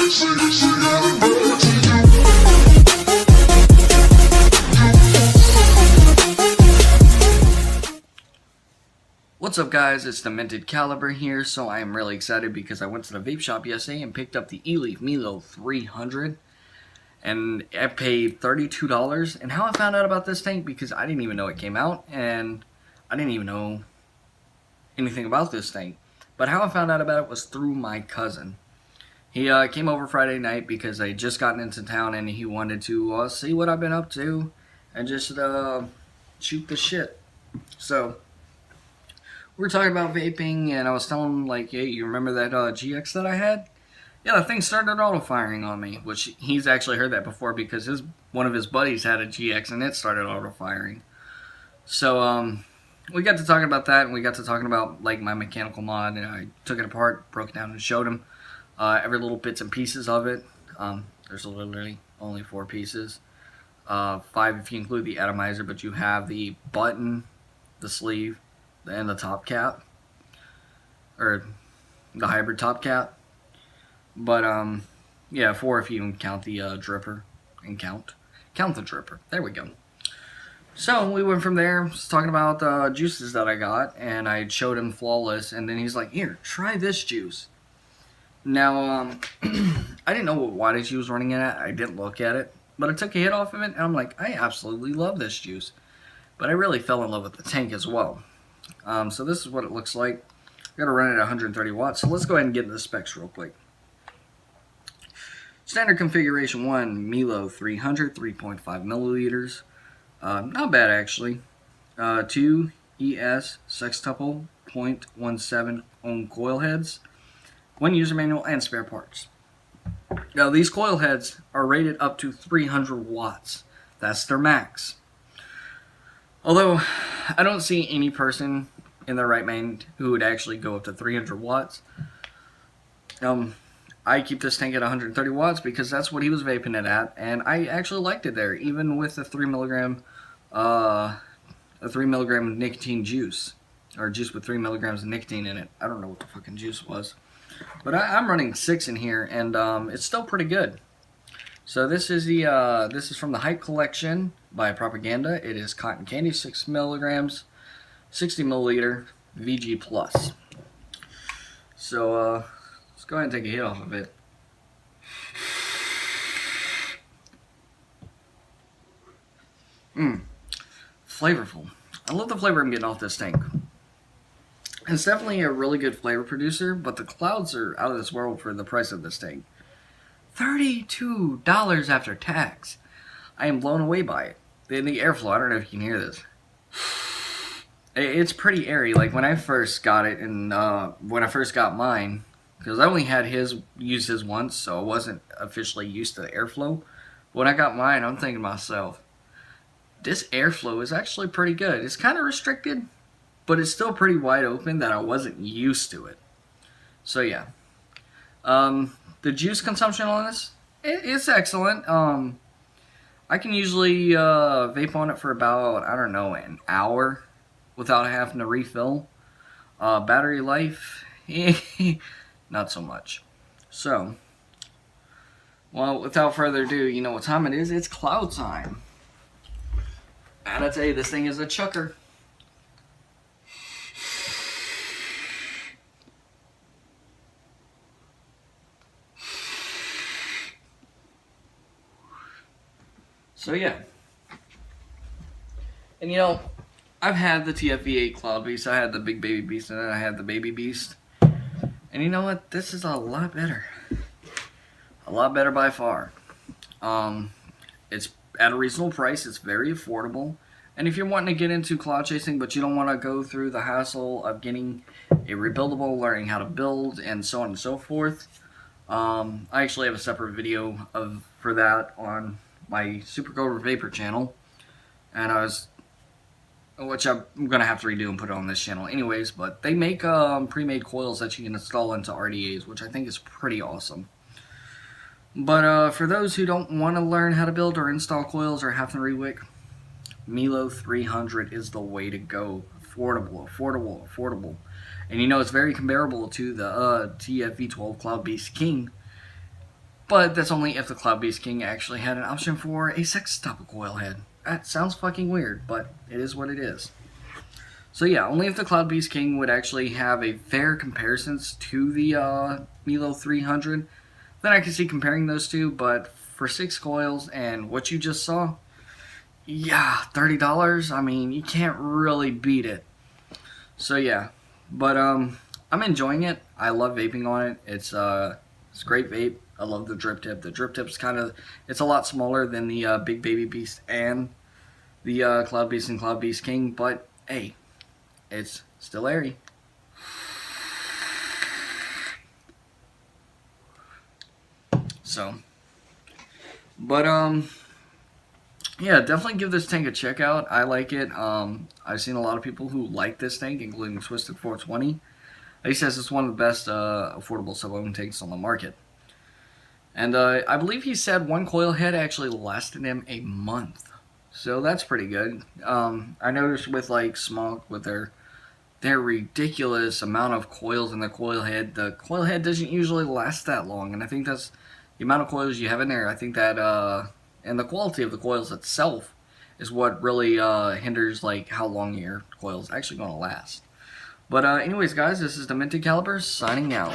What's up guys, it's the Minted Caliber here. So I am really excited because I went to the vape shop yesterday and picked up the Eleaf Melo 300 and I paid $32. And how I found out about this tank, because I didn't even know it came out and I didn't even know anything about this tank. But how I found out about it was through my cousin. He came over Friday night because I had just gotten into town and he wanted to see what I've been up to and just shoot the shit. So we were talking about vaping, and I was telling him, like, hey, you remember that GX that I had? Yeah, that thing started auto-firing on me, which he's actually heard that before because one of his buddies had a GX, and it started auto-firing. So, we got to talking about that, and we got to talking about, like, my mechanical mod, and I took it apart, broke it down, and showed him every little bits and pieces of it. There's literally only 4 pieces. 5 if you include the atomizer, but you have the button, the sleeve, and the top cap, or the hybrid top cap. But yeah, 4 if you even count the dripper, and count the dripper. There we go. So we went from there, just talking about juices that I got, and I showed him Flawless, and then he's like, here, try this juice. Now I didn't know what wattage he was running it at. I didn't look at it, but I took a hit off of it, and I'm like, I absolutely love this juice. But I really fell in love with the tank as well. So this is what it looks like. I'm going to run it at 130 watts. So let's go ahead and get into the specs real quick. Standard configuration 1, Melo 300, 3.5 milliliters. Not bad actually. 2 ES sextuple 0.17 ohm coil heads. 1 user manual and spare parts. Now these coil heads are rated up to 300 watts. That's their max. Although I don't see any person in their right mind who would actually go up to 300 watts. I keep this tank at 130 watts because that's what he was vaping it at, and I actually liked it there, even with the 3 milligram nicotine juice, or juice with 3 milligrams of nicotine in it. I don't know what the fucking juice was, but I'm running 6 in here, and it's still pretty good. So this is from the Hype Collection by Propaganda. It is cotton candy, 6 milligrams, 60 milliliter, VG plus. So let's go ahead and take a hit off of it. Flavorful. I love the flavor I'm getting off this tank. It's definitely a really good flavor producer, but the clouds are out of this world for the price of this tank. $32 after tax. I am blown away by it. The airflow, I don't know if you can hear this. It's pretty airy. Like when I first got it, and when I first got mine, because I only had used his once, so I wasn't officially used to the airflow. When I got mine, I'm thinking to myself, this airflow is actually pretty good. It's kind of restricted, but it's still pretty wide open that I wasn't used to it. So yeah. The juice consumption on this, it's excellent. I can usually vape on it for about, I don't know, an hour without having to refill. Battery life, not so much. So, well, without further ado, you know what time it is. It's cloud time. And I tell you, this thing is a chucker. So yeah, and you know, I've had the TFV8 Cloud Beast, I had the Big Baby Beast, and then I had the Baby Beast. And you know what? This is a lot better. A lot better by far. It's at a reasonable price, it's very affordable. And if you're wanting to get into cloud chasing, but you don't want to go through the hassle of getting a rebuildable, learning how to build, and so on and so forth, I actually have a separate video for that on my Super Cobra Vapor channel, and which I'm gonna have to redo and put it on this channel anyways. But they make pre-made coils that you can install into RDAs, which I think is pretty awesome. But for those who don't want to learn how to build or install coils or have to rewick, Melo 300 is the way to go. Affordable. And you know, it's very comparable to the TFV12 Cloud Beast King. But that's only if the Cloud Beast King actually had an option for a 6-stop coil head. That sounds fucking weird, but it is what it is. So yeah, only if the Cloud Beast King would actually have a fair comparisons to the Melo 300, then I can see comparing those two. But for 6 coils and what you just saw, yeah, $30. I mean, you can't really beat it. So yeah, but I'm enjoying it. I love vaping on it. It's a great vape. I love the drip tip. The drip tip's it's a lot smaller than the Big Baby Beast and the Cloud Beast and Cloud Beast King, but hey, it's still airy. So, but yeah, definitely give this tank a check out. I like it. I've seen a lot of people who like this tank, including Twisted 420. He says it's one of the best affordable SubOhm tanks on the market. And I believe he said one coil head actually lasted him a month. So that's pretty good. I noticed with like Smog, with their ridiculous amount of coils in the coil head, the coil head doesn't usually last that long. And I think that's the amount of coils you have in there. I think that, and the quality of the coils itself is what really hinders like how long your coil's actually going to last. But anyways, guys, this is the Minted Caliber signing out.